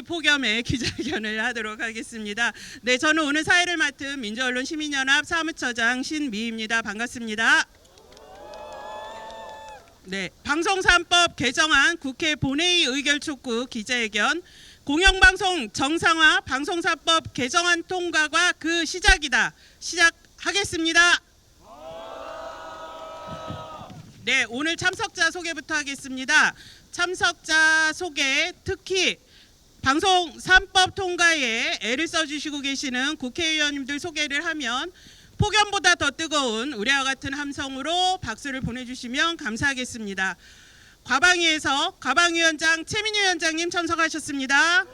폭염에 기자회견을 하도록 하겠습니다. 네, 저는 오늘 사회를 맡은 민주언론 시민연합 사무처장 신미희입니다. 반갑습니다. 네, 방송 3법 개정안 국회 본회의 의결 촉구 기자회견, 공영방송 정상화 방송사법 개정안 통과가 그 시작이다. 시작하겠습니다. 네, 오늘 참석자 소개부터 하겠습니다. 참석자 소개, 특히 방송 3법 통과에 애를 써주시고 계시는 국회의원님들 소개를 하면 폭염보다 더 뜨거운 우리와 같은 함성으로 박수를 보내주시면 감사하겠습니다. 과방위에서 과방위원장 최민희 위원장님 참석하셨습니다.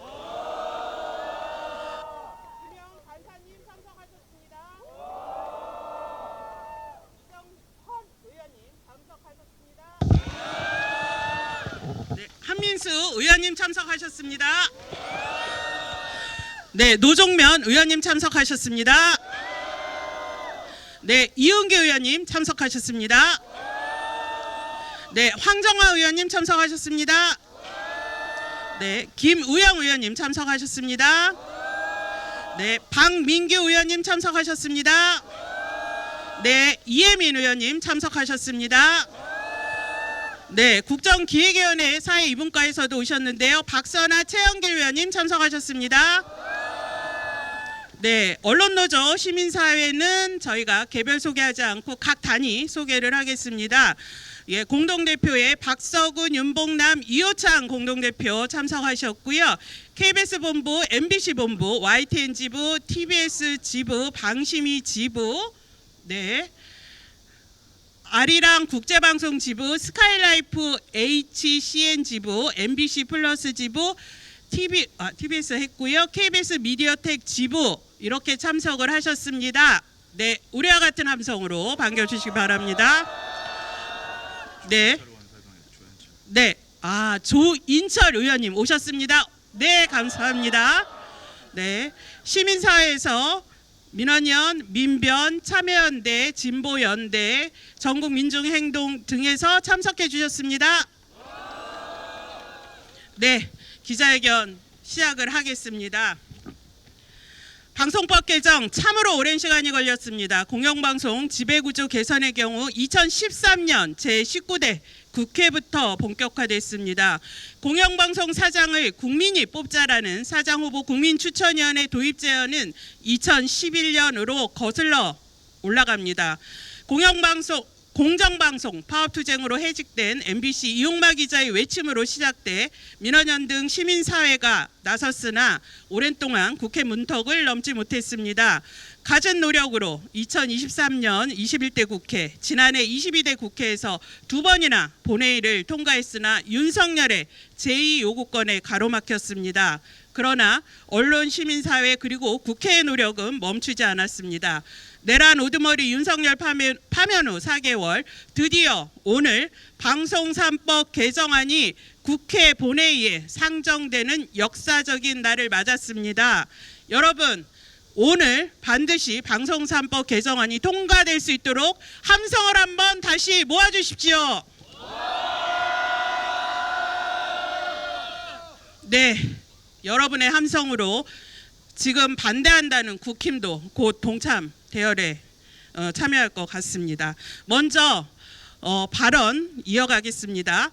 네, 한민수 의원님 참석하셨습니다. 네, 노종면 의원님 참석하셨습니다. 네, 이은규 의원님 참석하셨습니다. 네, 황정화 의원님 참석하셨습니다. 네, 김우영 의원님 참석하셨습니다. 네, 박민규 의원님 참석하셨습니다. 네, 이혜민 의원님 참석하셨습니다. 네, 국정기획위원회 사회 이분과에서도 오셨는데요. 박선아 최영길 의원님 참석하셨습니다. 네, 언론노조 시민사회는 저희가 개별 소개하지 않고 각 단위 소개를 하겠습니다. 예, 공동대표에 박서군, 윤봉남, 이호창 공동대표 참석하셨고요. KBS 본부, MBC 본부, YTN 지부, TBS 지부, 방심위 지부, 네, 아리랑 국제방송 지부, 스카이라이프 HCN 지부, MBC 플러스 지부, TBS 했고요. KBS 미디어텍 지부 이렇게 참석을 하셨습니다. 네, 우리와 같은 함성으로 반겨주시기 바랍니다. 네, 네, 조인철 의원님 오셨습니다. 네, 감사합니다. 네, 시민사회에서 민원연, 민변, 참여연대, 진보연대, 전국민중행동 등에서 참석해 주셨습니다. 네, 기자회견 시작을 하겠습니다. 방송법 개정 참으로 오랜 시간이 걸렸습니다. 공영방송 지배구조 개선의 경우 2013년 제19대 국회부터 본격화됐습니다. 공영방송 사장을 국민이 뽑자라는 사장후보 국민추천위원회 도입 제안은 2011년으로 거슬러 올라갑니다. 공정방송 파업투쟁으로 해직된 MBC 이용마 기자의 외침으로 시작돼 민원연 등 시민사회가 나섰으나 오랜 동안 국회 문턱을 넘지 못했습니다. 갖은 노력으로 2023년 21대 국회, 지난해 22대 국회에서 두 번이나 본회의를 통과했으나 윤석열의 제2요구권에 가로막혔습니다. 그러나 언론, 시민사회 그리고 국회의 노력은 멈추지 않았습니다. 내란 우두머리 윤석열 파면 후 4개월, 드디어 오늘 방송 3법 개정안이 국회 본회의에 상정되는 역사적인 날을 맞았습니다. 여러분, 오늘 반드시 방송 3법 개정안이 통과될 수 있도록 함성을 한번 다시 모아주십시오. 네, 여러분의 함성으로 지금 반대한다는 국힘도 곧 동참 대열에 참여할 것 같습니다. 먼저 발언 이어가겠습니다.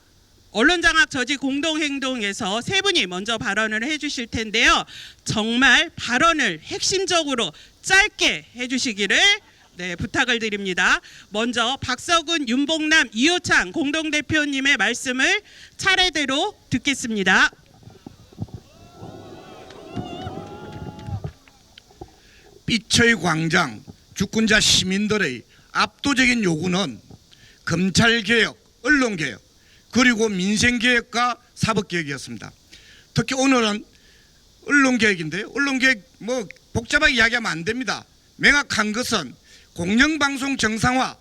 언론장악 저지 공동행동에서 세 분이 먼저 발언을 해주실 텐데요. 정말 발언을 핵심적으로 짧게 해주시기를 부탁을 드립니다. 먼저 박서군, 윤봉남, 이호창 공동대표님의 말씀을 차례대로 듣겠습니다. 빛의 광장, 주권자 시민들의 압도적인 요구는 검찰개혁, 언론개혁, 그리고 민생개혁과 사법개혁이었습니다. 특히 오늘은 언론개혁인데요. 언론개혁 복잡하게 이야기하면 안 됩니다. 명확한 것은 공영방송 정상화,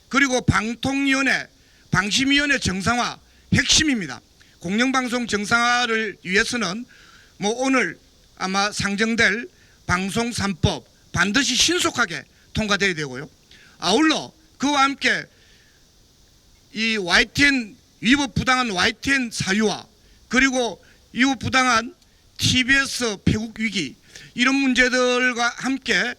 그리고 방통위원회, 방심위원회 정상화 핵심입니다. 공영방송 정상화를 위해서는 오늘 아마 상정될 방송 3법 반드시 신속하게 통과돼야 되고요. 아울러 그와 함께 이 YTN 위법 부당한 YTN 사유와 그리고 이후 부당한 TBS 폐국 위기 이런 문제들과 함께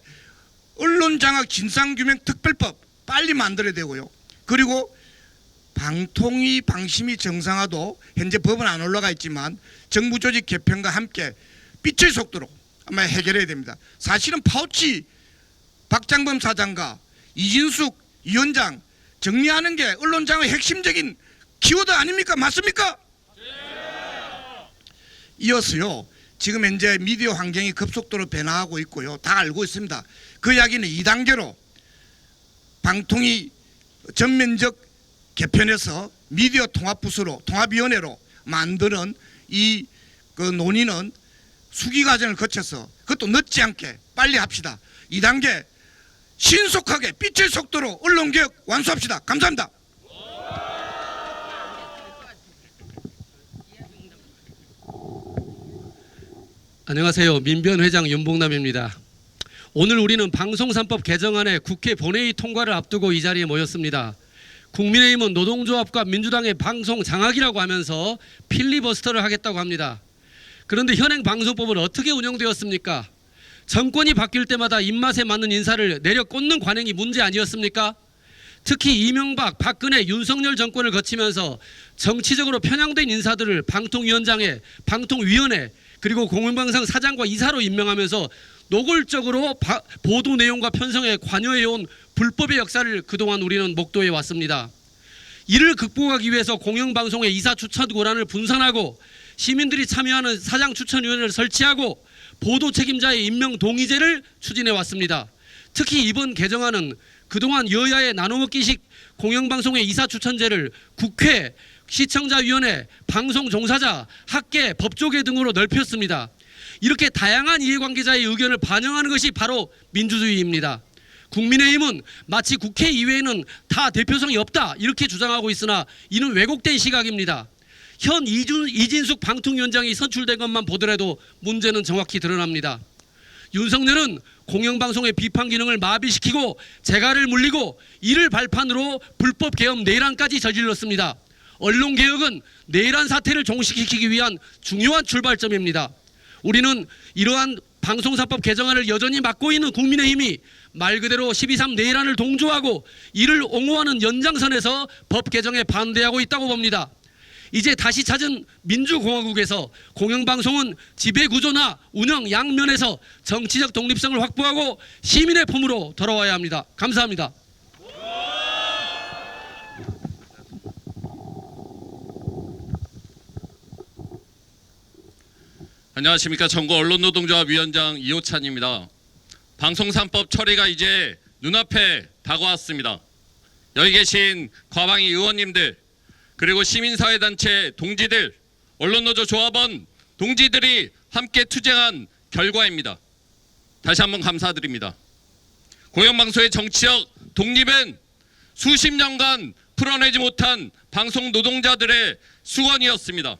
언론장악 진상규명 특별법 빨리 만들어야 되고요. 그리고 방통위 방심위 정상화도 현재 법은 안 올라가 있지만 정부 조직 개편과 함께 빛의 속도로 아마 해결해야 됩니다. 사실은 파우치 박장범 사장과 이진숙 위원장 정리하는 게 언론장의 핵심적인 키워드 아닙니까? 맞습니까? 이어서요. 지금 현재 미디어 환경이 급속도로 변화하고 있고요. 다 알고 있습니다. 그 이야기는 2단계로 방통위 전면적 개편해서 미디어 통합부서로 통합위원회로 만드는 이 그 논의는 수기 과정을 거쳐서 그것도 늦지 않게 빨리 합시다. 2단계 신속하게 빛의 속도로 언론개혁 완수합시다. 감사합니다. 안녕하세요. 민변회장 윤봉남입니다. 오늘 우리는 방송3법 개정안의 국회 본회의 통과를 앞두고 이 자리에 모였습니다. 국민의힘은 노동조합과 민주당의 방송 장악이라고 하면서 필리버스터를 하겠다고 합니다. 그런데 현행 방송법은 어떻게 운영되었습니까? 정권이 바뀔 때마다 입맛에 맞는 인사를 내려 꽂는 관행이 문제 아니었습니까? 특히 이명박, 박근혜, 윤석열 정권을 거치면서 정치적으로 편향된 인사들을 방통위원장에, 방통위원회, 그리고 공영방송 사장과 이사로 임명하면서 노골적으로 보도 내용과 편성에 관여해온 불법의 역사를 그동안 우리는 목도해 왔습니다. 이를 극복하기 위해서 공영방송의 이사 추천 권한을 분산하고 시민들이 참여하는 사장 추천위원회를 설치하고 보도 책임자의 임명 동의제를 추진해 왔습니다. 특히 이번 개정안은 그동안 여야의 나눠먹기식 공영방송의 이사 추천제를 국회, 시청자위원회, 방송 종사자, 학계, 법조계 등으로 넓혔습니다. 이렇게 다양한 이해관계자의 의견을 반영하는 것이 바로 민주주의입니다. 국민의힘은 마치 국회 이외에는 다 대표성이 없다 이렇게 주장하고 있으나 이는 왜곡된 시각입니다. 현 이진숙 방통위원장이 선출된 것만 보더라도 문제는 정확히 드러납니다. 윤석열은 공영방송의 비판 기능을 마비시키고 재갈을 물리고 이를 발판으로 불법 계엄 내란까지 저질렀습니다. 언론개혁은 내란 사태를 종식시키기 위한 중요한 출발점입니다. 우리는 이러한 방송사법 개정안을 여전히 맡고 있는 국민의힘이 말 그대로 12.3 내란을 동조하고 이를 옹호하는 연장선에서 법 개정에 반대하고 있다고 봅니다. 이제 다시 찾은 민주공화국에서 공영방송은 지배구조나 운영 양면에서 정치적 독립성을 확보하고 시민의 품으로 돌아와야 합니다. 감사합니다. 안녕하십니까. 전국 언론노동조합 위원장 이호찬입니다. 방송3법 처리가 이제 눈앞에 다가왔습니다. 여기 계신 과방위 의원님들 그리고 시민사회단체 동지들, 언론노조 조합원 동지들이 함께 투쟁한 결과입니다. 다시 한번 감사드립니다. 공영방송의 정치적 독립은 수십 년간 풀어내지 못한 방송 노동자들의 수건이었습니다.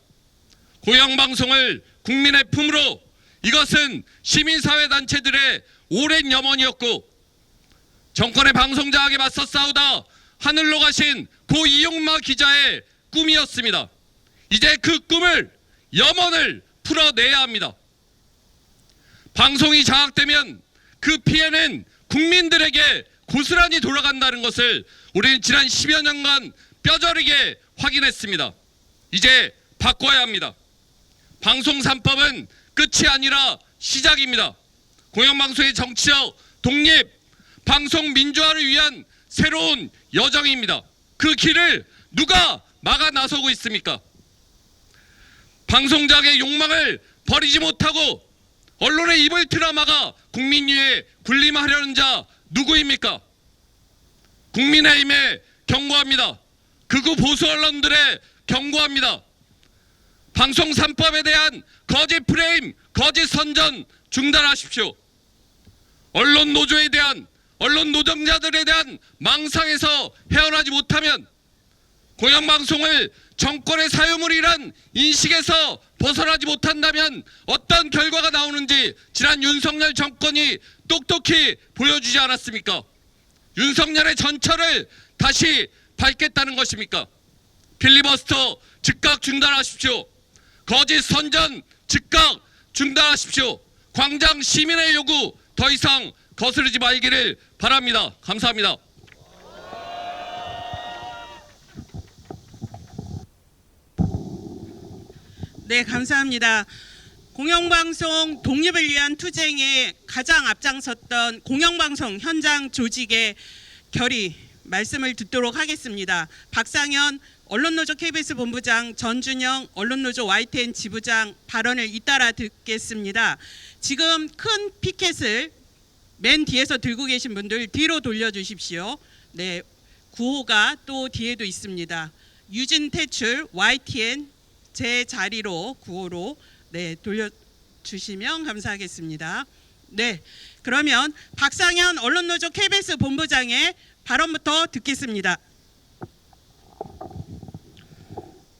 공영방송을 국민의 품으로 이것은 시민사회단체들의 오랜 염원이었고 정권의 방송장악에 맞서 싸우다 하늘로 가신 고 이용마 기자의 꿈이었습니다. 이제 그 꿈을 염원을 풀어내야 합니다. 방송이 장악되면 그 피해는 국민들에게 고스란히 돌아간다는 것을 우리는 지난 10여 년간 뼈저리게 확인했습니다. 이제 바꿔야 합니다. 방송 3법은 끝이 아니라 시작입니다. 공영방송의 정치적 독립, 방송 민주화를 위한 새로운 여정입니다. 그 길을 누가 막아 나서고 있습니까? 방송장의 욕망을 버리지 못하고 언론의 입을 틀어막아 국민 위에 군림하려는 자 누구입니까? 국민의힘에 경고합니다. 극우 보수 언론들의 경고합니다. 방송 3법에 대한 거짓 프레임, 거짓 선전 중단하십시오. 언론 노조에 대한, 언론 노동자들에 대한 망상에서 헤어나지 못하면 공영방송을 정권의 사유물이란 인식에서 벗어나지 못한다면 어떤 결과가 나오는지 지난 윤석열 정권이 똑똑히 보여주지 않았습니까? 윤석열의 전철을 다시 밟겠다는 것입니까? 필리버스터 즉각 중단하십시오. 거짓 선전 즉각 중단하십시오. 광장 시민의 요구 더 이상 거스르지 말기를 바랍니다. 감사합니다. 네, 감사합니다. 공영방송 독립을 위한 투쟁에 가장 앞장섰던 공영방송 현장 조직의 결의 말씀을 듣도록 하겠습니다. 박상현 언론노조 KBS 본부장, 전준영 언론노조 YTN 지부장 발언을 잇따라 듣겠습니다. 지금 큰 피켓을 맨 뒤에서 들고 계신 분들 뒤로 돌려주십시오. 네, 구호가 또 뒤에도 있습니다. 유진 퇴출 YTN 제 자리로 구호로 돌려주시면 감사하겠습니다. 네, 그러면 박상현 언론노조 KBS 본부장의 발언부터 듣겠습니다.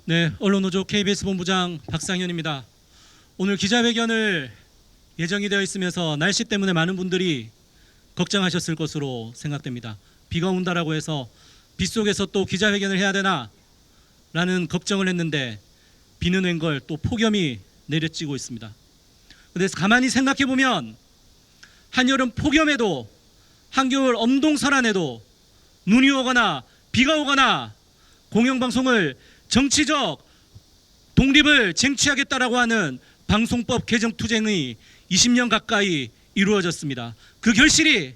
네, 언론노조 KBS 본부장 박상현입니다. 오늘 기자회견을 예정이 되어 있으면서 날씨 때문에 많은 분들이 걱정하셨을 것으로 생각됩니다. 비가 온다라고 해서 빗속에서 또 기자회견을 해야 되나 라는 걱정을 했는데 비는 웬걸 또 폭염이 내려지고 있습니다. 그래서 가만히 생각해 보면 한여름 폭염에도 한겨울 엄동설안에도 눈이 오거나 비가 오거나 공영방송을 정치적 독립을 쟁취하겠다라고 하는 방송법 개정 투쟁이 20년 가까이 이루어졌습니다. 그 결실이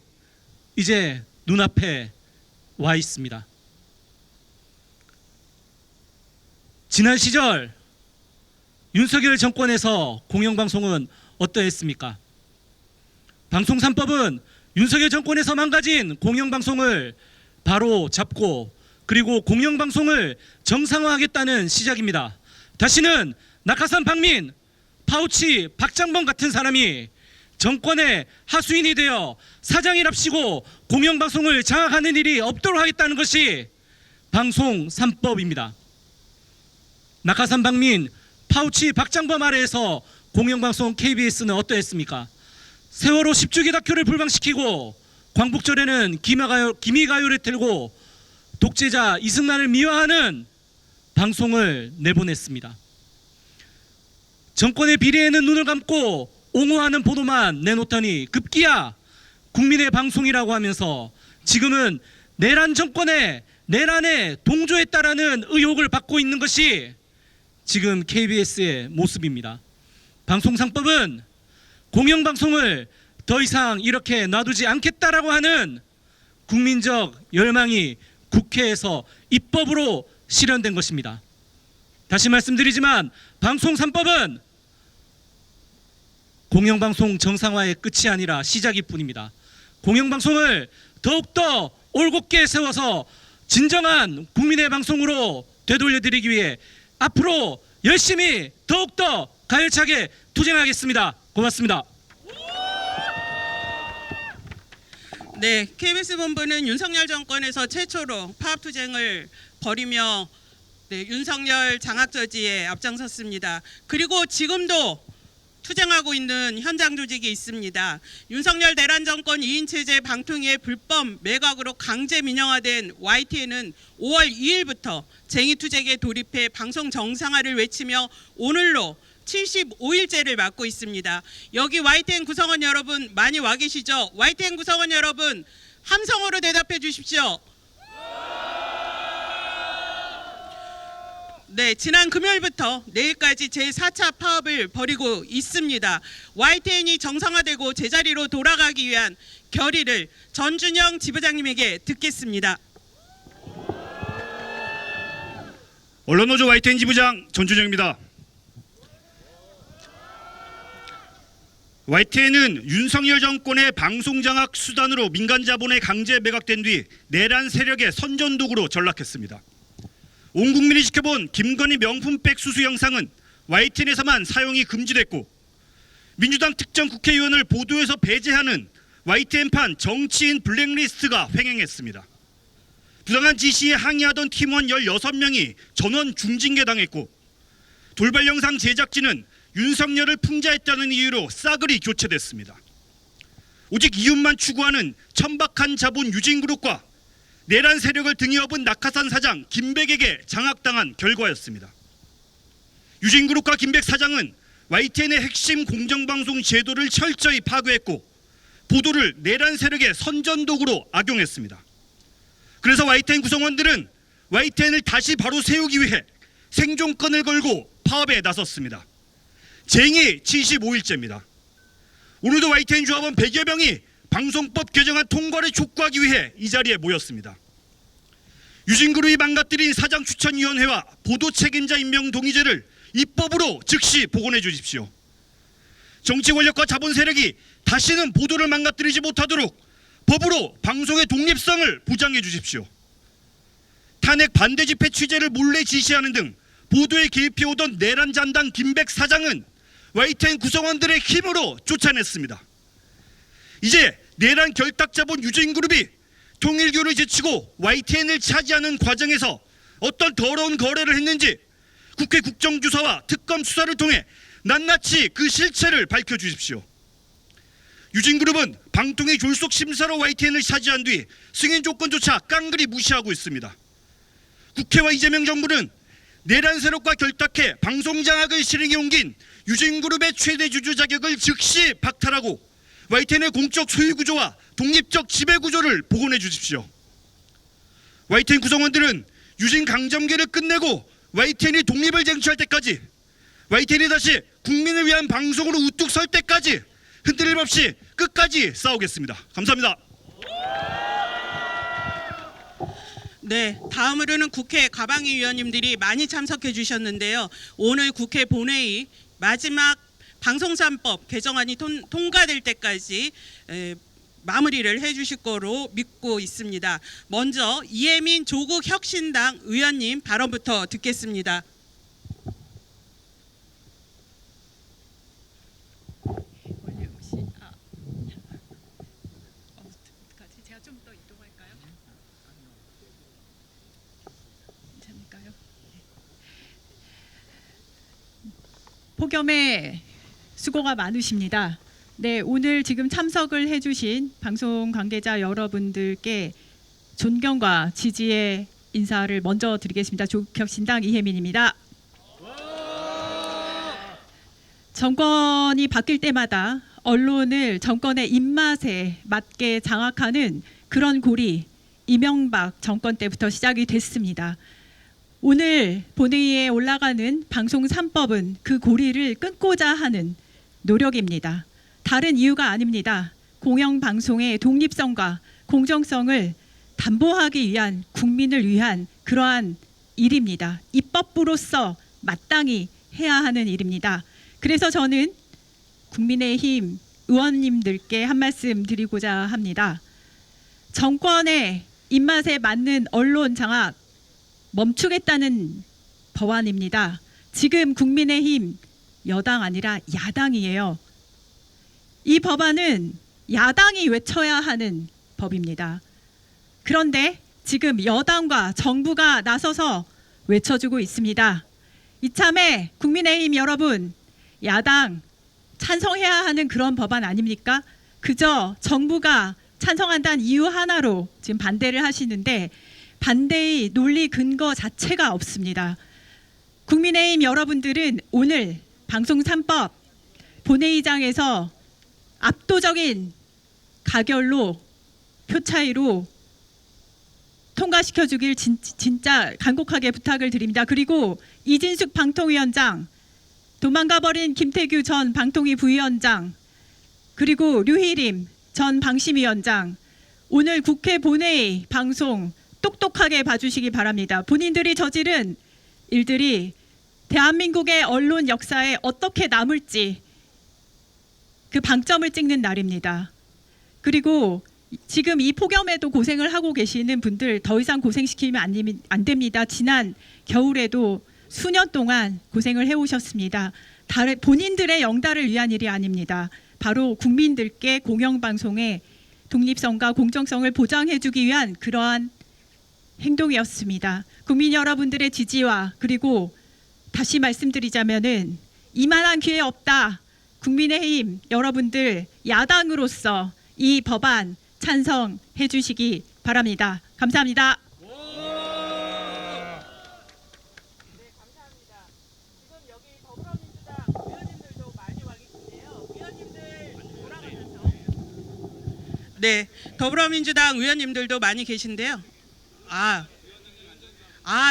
이제 눈앞에 와 있습니다. 지난 시절 윤석열 정권에서 공영방송은 어떠했습니까? 방송 3법은 윤석열 정권에서 망가진 공영방송을 바로 잡고 그리고 공영방송을 정상화하겠다는 시작입니다. 다시는 낙하산 박민, 파우치, 박장범 같은 사람이 정권의 하수인이 되어 사장이랍시고 공영방송을 장악하는 일이 없도록 하겠다는 것이 방송 3법입니다. 낙하산 박민, 파우치, 박장범 아래에서 공영방송 KBS는 어떠했습니까? 세월호 10주기 다큐를 불방시키고 광복절에는 기미가요를 틀고 독재자 이승만을 미화하는 방송을 내보냈습니다. 정권의 비리에는 눈을 감고 옹호하는 보도만 내놓더니 급기야 국민의 방송이라고 하면서 지금은 내란 정권의 내란에 동조했다라는 의혹을 받고 있는 것이 지금 KBS의 모습입니다. 방송상법은 공영방송을 더 이상 이렇게 놔두지 않겠다라고 하는 국민적 열망이 국회에서 입법으로 실현된 것입니다. 다시 말씀드리지만 방송 3법은 공영방송 정상화의 끝이 아니라 시작일 뿐입니다. 공영방송을 더욱더 올곧게 세워서 진정한 국민의 방송으로 되돌려드리기 위해 앞으로 열심히 더욱더 가열차게 투쟁하겠습니다. 고맙습니다. 네, KBS 본부는 윤석열 정권에서 최초로 파업투쟁을 벌이며 윤석열 장악저지에 앞장섰습니다. 그리고 지금도 투쟁하고 있는 현장 조직이 있습니다. 윤석열 내란 정권 2인 체제 방통위의 불법 매각으로 강제 민영화된 YTN은 5월 2일부터 쟁의 투쟁에 돌입해 방송 정상화를 외치며 오늘로 75일째를 맞고 있습니다. 여기 YTN 구성원 여러분 많이 와 계시죠? YTN 구성원 여러분 함성으로 대답해 주십시오. 네, 지난 금요일부터 내일까지 제4차 파업을 벌이고 있습니다. YTN이 정상화되고 제자리로 돌아가기 위한 결의를 전준영 지부장님에게 듣겠습니다. 언론노조 YTN 지부장 전준영입니다. YTN은 윤석열 정권의 방송장악 수단으로 민간 자본에 강제 매각된 뒤 내란 세력의 선전도구로 전락했습니다. 온 국민이 지켜본 김건희 명품백 수수 영상은 YTN에서만 사용이 금지됐고 민주당 특정 국회의원을 보도에서 배제하는 YTN판 정치인 블랙리스트가 횡행했습니다. 부당한 지시에 항의하던 팀원 16명이 전원 중징계 당했고 돌발 영상 제작진은 윤석열을 풍자했다는 이유로 싸그리 교체됐습니다. 오직 이윤만 추구하는 천박한 자본 유진그룹과 내란 세력을 등에 업은 낙하산 사장 김백에게 장악당한 결과였습니다. 유진그룹과 김백 사장은 YTN의 핵심 공정방송 제도를 철저히 파괴했고 보도를 내란 세력의 선전도구로 악용했습니다. 그래서 YTN 구성원들은 YTN을 다시 바로 세우기 위해 생존권을 걸고 파업에 나섰습니다. 쟁의 75일째입니다. 오늘도 YTN 조합원 100여 명이 방송법 개정안 통과를 촉구하기 위해 이 자리에 모였습니다. 유진그룹이 망가뜨린 사장 추천위원회와 보도 책임자 임명 동의제를 입법으로 즉시 복원해 주십시오. 정치 권력과 자본 세력이 다시는 보도를 망가뜨리지 못하도록 법으로 방송의 독립성을 보장해 주십시오. 탄핵 반대 집회 취재를 몰래 지시하는 등 보도에 개입해오던 내란 잔당 김백 사장은 YTN 구성원들의 힘으로 쫓아냈습니다. 이제 내란 결탁자본 유진그룹이 통일교를 제치고 YTN을 차지하는 과정에서 어떤 더러운 거래를 했는지 국회 국정조사와 특검 수사를 통해 낱낱이 그 실체를 밝혀주십시오. 유진그룹은 방통위 졸속 심사로 YTN을 차지한 뒤 승인 조건조차 깡그리 무시하고 있습니다. 국회와 이재명 정부는 내란 세력과 결탁해 방송장악을 실행해 옮긴 유진그룹의 최대 주주 자격을 즉시 박탈하고 YTN의 공적 소유구조와 독립적 지배구조를 복원해 주십시오. YTN 구성원들은 유진 강점기를 끝내고 YTN이 독립을 쟁취할 때까지, YTN이 다시 국민을 위한 방송으로 우뚝 설 때까지 흔들림 없이 끝까지 싸우겠습니다. 감사합니다. 네, 다음으로는 국회 가방위 위원님들이 많이 참석해 주셨는데요. 오늘 국회 본회의 마지막 방송3법 개정안이 통과될 때까지 마무리를 해주실 거로 믿고 있습니다. 먼저 이혜민 조국혁신당 의원님 발언부터 듣겠습니다. 제가 좀 더 이동할까요? 괜찮을까요? 폭염에 수고가 많으십니다. 네, 오늘 지금 참석을 해주신 방송 관계자 여러분들께 존경과 지지의 인사를 먼저 드리겠습니다. 조국혁신당 이혜민입니다. 정권이 바뀔 때마다 언론을 정권의 입맛에 맞게 장악하는 그런 골이 이명박 정권 때부터 시작이 됐습니다. 오늘 본회의에 올라가는 방송 3법은 그 고리를 끊고자 하는 노력입니다. 다른 이유가 아닙니다. 공영방송의 독립성과 공정성을 담보하기 위한 국민을 위한 그러한 일입니다. 입법부로서 마땅히 해야 하는 일입니다. 그래서 저는 국민의힘 의원님들께 한 말씀 드리고자 합니다. 정권의 입맛에 맞는 언론 장악 멈추겠다는 법안입니다. 지금 국민의힘 여당 아니라 야당이에요. 이 법안은 야당이 외쳐야 하는 법입니다. 그런데 지금 여당과 정부가 나서서 외쳐주고 있습니다. 이참에 국민의힘 여러분, 야당 찬성해야 하는 그런 법안 아닙니까? 그저 정부가 찬성한다는 이유 하나로 지금 반대를 하시는데 반대의 논리 근거 자체가 없습니다. 국민의힘 여러분들은 오늘 방송 3법 본회의장에서 압도적인 가결로 표 차이로 통과시켜 주길 진짜 간곡하게 부탁을 드립니다. 그리고 이진숙 방통위원장, 도망가버린 김태규 전 방통위 부위원장, 그리고 류희림 전 방심위원장, 오늘 국회 본회의 방송 똑똑하게 봐주시기 바랍니다. 본인들이 저지른 일들이 대한민국의 언론 역사에 어떻게 남을지 그 방점을 찍는 날입니다. 그리고 지금 이 폭염에도 고생을 하고 계시는 분들 더 이상 고생시키면 안 됩니다. 지난 겨울에도 수년 동안 고생을 해오셨습니다. 본인들의 영달을 위한 일이 아닙니다. 바로 국민들께 공영방송의 독립성과 공정성을 보장해주기 위한 그러한 행동이었습니다. 국민 여러분들의 지지와 그리고 다시 말씀드리자면은 이만한 기회 없다. 국민의힘 여러분들 야당으로서 이 법안 찬성해 주시기 바랍니다. 감사합니다. 네, 감사합니다. 지금 여기 더불어민주당 의원님들도 네, 더불어민주당 의원님들도 많이 계신데요.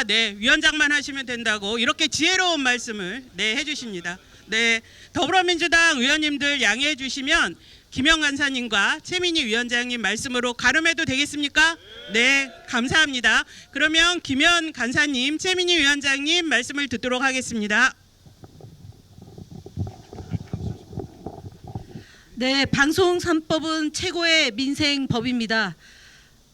네, 위원장만 하시면 된다고 이렇게 지혜로운 말씀을 해주십니다. 네, 더불어민주당 의원님들 양해해 주시면 김영 간사님과 최민희 위원장님 말씀으로 가름해도 되겠습니까? 네, 감사합니다. 그러면 김영 간사님, 최민희 위원장님 말씀을 듣도록 하겠습니다. 네, 방송 3법은 최고의 민생법입니다.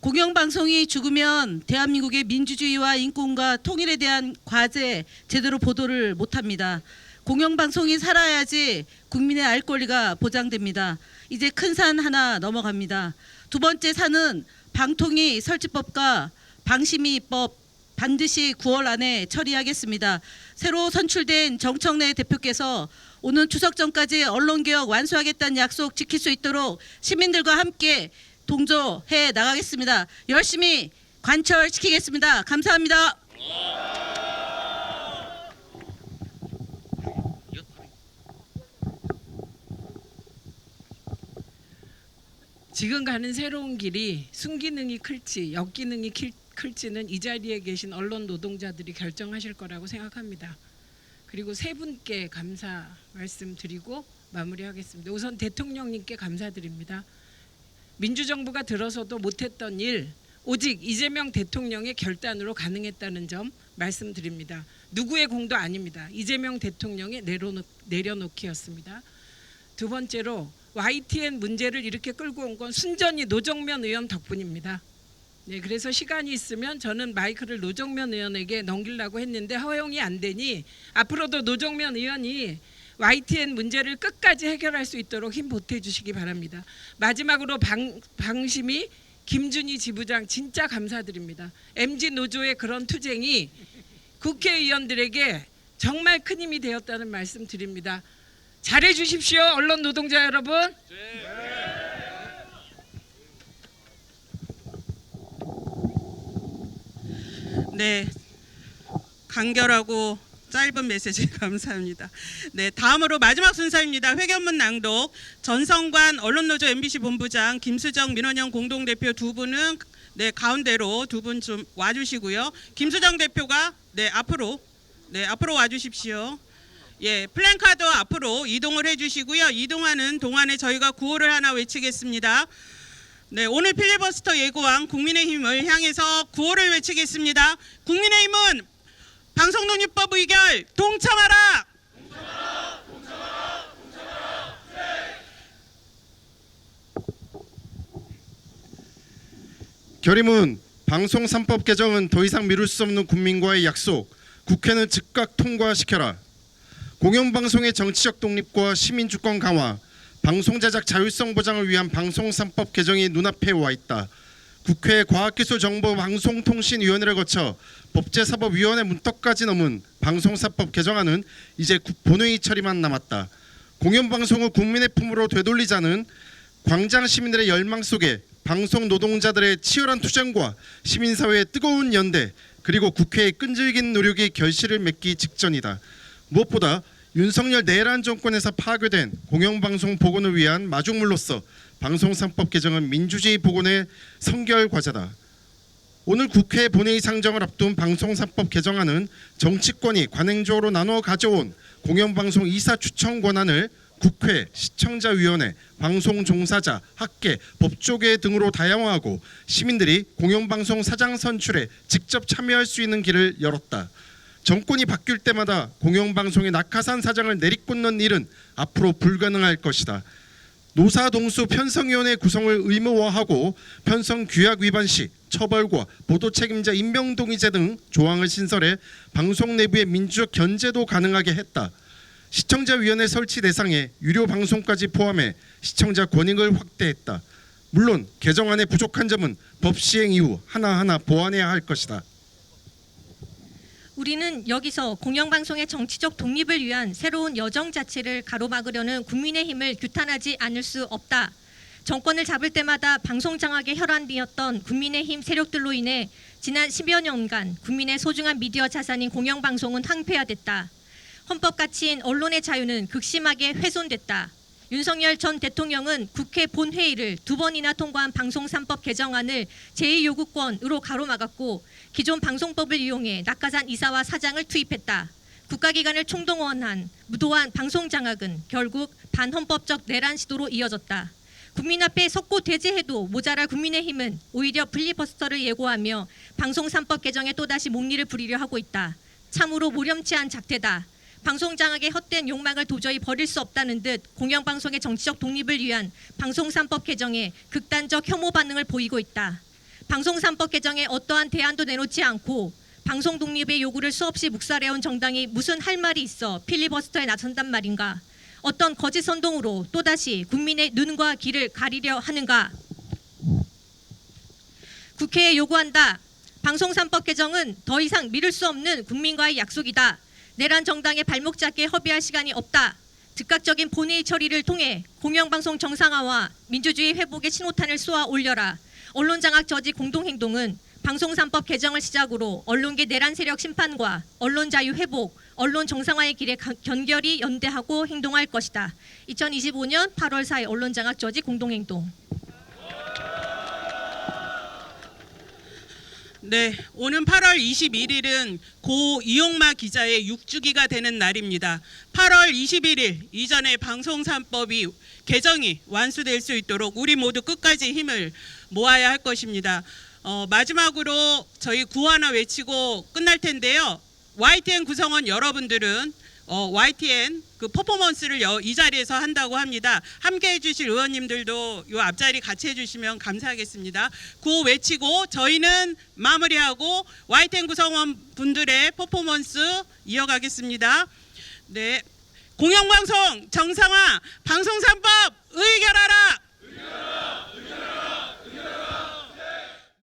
공영방송이 죽으면 대한민국의 민주주의와 인권과 통일에 대한 과제 제대로 보도를 못합니다. 공영방송이 살아야지 국민의 알 권리가 보장됩니다. 이제 큰 산 하나 넘어갑니다. 두 번째 산은 방통위 설치법과 방심위법 반드시 9월 안에 처리하겠습니다. 새로 선출된 정청래 대표께서 오는 추석 전까지 언론개혁 완수하겠다는 약속 지킬 수 있도록 시민들과 함께 동조해 나가겠습니다. 열심히 관철시키겠습니다. 감사합니다. 지금 가는 새로운 길이 순기능이 클지 역기능이 클지는 이 자리에 계신 언론 노동자들이 결정하실 거라고 생각합니다. 그리고 세 분께 감사 말씀드리고 마무리하겠습니다. 우선 대통령님께 감사드립니다. 민주정부가 들어서도 못했던 일 오직 이재명 대통령의 결단으로 가능했다는 점 말씀드립니다. 누구의 공도 아닙니다. 이재명 대통령의 내려놓기였습니다. 두 번째로 YTN 문제를 이렇게 끌고 온 건 순전히 노정면 의원 덕분입니다. 네, 그래서 시간이 있으면 저는 마이크를 노정면 의원에게 넘기려고 했는데 허용이 안 되니 앞으로도 노정면 의원이 YTN 문제를 끝까지 해결할 수 있도록 힘 보태 주시기 바랍니다. 마지막으로 방심위 김준희 지부장 진짜 감사드립니다. MZ 노조의 그런 투쟁이 국회의원들에게 정말 큰 힘이 되었다는 말씀 드립니다. 잘해 주십시오, 언론 노동자 여러분. 네, 간결하고 짧은 메시지 감사합니다. 네, 다음으로 마지막 순서입니다. 회견문 낭독 전성관 언론노조 MBC 본부장 김수정 민원연 공동대표 두 분은 가운데로 두 분 좀 와주시고요. 김수정 대표가 앞으로 와주십시오. 예, 플랜카드 앞으로 이동을 해주시고요. 이동하는 동안에 저희가 구호를 하나 외치겠습니다. 네, 오늘 필리버스터 예고왕 국민의힘을 향해서 구호를 외치겠습니다. 국민의힘은 방송독립법 의결 동참하라! 결의문 방송 3법 개정은 더 이상 미룰 수 없는 국민과의 약속, 국회는 즉각 통과시켜라. 공영방송의 정치적 독립과 시민주권 강화, 방송 제작 자율성 보장을 위한 방송 3법 개정이 눈앞에 와 있다. 국회 과학기술정보방송통신위원회를 거쳐 법제사법위원회 문턱까지 넘은 방송 3법 개정안은 이제 본회의 처리만 남았다. 공영방송을 국민의 품으로 되돌리자는 광장 시민들의 열망 속에 방송 노동자들의 치열한 투쟁과 시민사회의 뜨거운 연대, 그리고 국회의 끈질긴 노력이 결실을 맺기 직전이다. 무엇보다 윤석열 내란 정권에서 파괴된 공영방송 복원을 위한 마중물로서 방송 3법 개정은 민주주의 복원의 선결 과제다. 오늘 국회 본회의 상정을 앞둔 방송 3법 개정안은 정치권이 관행적으로 나눠 가져온 공영방송 이사 추천 권한을 국회, 시청자위원회, 방송 종사자, 학계, 법조계 등으로 다양화하고 시민들이 공영방송 사장 선출에 직접 참여할 수 있는 길을 열었다. 정권이 바뀔 때마다 공영방송의 낙하산 사장을 내리꽂는 일은 앞으로 불가능할 것이다. 노사동수 편성위원회 구성을 의무화하고 편성 규약 위반 시 처벌과 보도 책임자 임명 동의제 등 조항을 신설해 방송 내부의 민주적 견제도 가능하게 했다. 시청자위원회 설치 대상에 유료 방송까지 포함해 시청자 권익을 확대했다. 물론 개정안의 부족한 점은 법 시행 이후 하나하나 보완해야 할 것이다. 우리는 여기서 공영방송의 정치적 독립을 위한 새로운 여정 자체를 가로막으려는 국민의힘을 규탄하지 않을 수 없다. 정권을 잡을 때마다 방송 장악의 혈안이었던 국민의힘 세력들로 인해 지난 10여 년간 국민의 소중한 미디어 자산인 공영방송은 황폐화됐다. 헌법 가치인 언론의 자유는 극심하게 훼손됐다. 윤석열 전 대통령은 국회 본회의를 2번이나 통과한 방송 3법 개정안을 제2요구권으로 가로막았고 기존 방송법을 이용해 낙하산 이사와 사장을 투입했다. 국가기관을 총동원한 무도한 방송 장악은 결국 반헌법적 내란 시도로 이어졌다. 국민 앞에 섰고 대제해도 모자랄 국민의힘은 오히려 필리버스터를 예고하며 방송 3법 개정에 또다시 목리를 부리려 하고 있다. 참으로 모렴치한 작태다. 방송 장악의 헛된 욕망을 도저히 버릴 수 없다는 듯 공영방송의 정치적 독립을 위한 방송 3법 개정에 극단적 혐오 반응을 보이고 있다. 방송 3법 개정에 어떠한 대안도 내놓지 않고 방송 독립의 요구를 수없이 묵살해온 정당이 무슨 할 말이 있어 필리버스터에 나선단 말인가? 어떤 거짓 선동으로 또다시 국민의 눈과 귀를 가리려 하는가? 국회에 요구한다. 방송 3법 개정은 더 이상 미룰 수 없는 국민과의 약속이다. 내란 정당의 발목 잡기에 허비할 시간이 없다. 즉각적인 본회의 처리를 통해 공영방송 정상화와 민주주의 회복의 신호탄을 쏘아 올려라. 언론 장악 저지 공동행동은 방송 3법 개정을 시작으로 언론계 내란 세력 심판과 언론 자유 회복, 언론 정상화의 길에 견결히 연대하고 행동할 것이다. 2025년 8월 4일 언론 장악 저지 공동행동. 네, 오는 8월 21일은 고 이용마 기자의 6주기가 되는 날입니다. 8월 21일 이전에 방송 3법이 개정이 완수될 수 있도록 우리 모두 끝까지 힘을 모아야 할 것입니다. 마지막으로 저희 구하나 외치고 끝날 텐데요. YTN 구성원 여러분들은 YTN 그 퍼포먼스를 이 자리에서 한다고 합니다. 함께 해주실 의원님들도 이 앞자리 같이 해주시면 감사하겠습니다. 구호 외치고 저희는 마무리하고 YTN 구성원 분들의 퍼포먼스 이어가겠습니다. 네, 공영방송 정상화, 방송 3법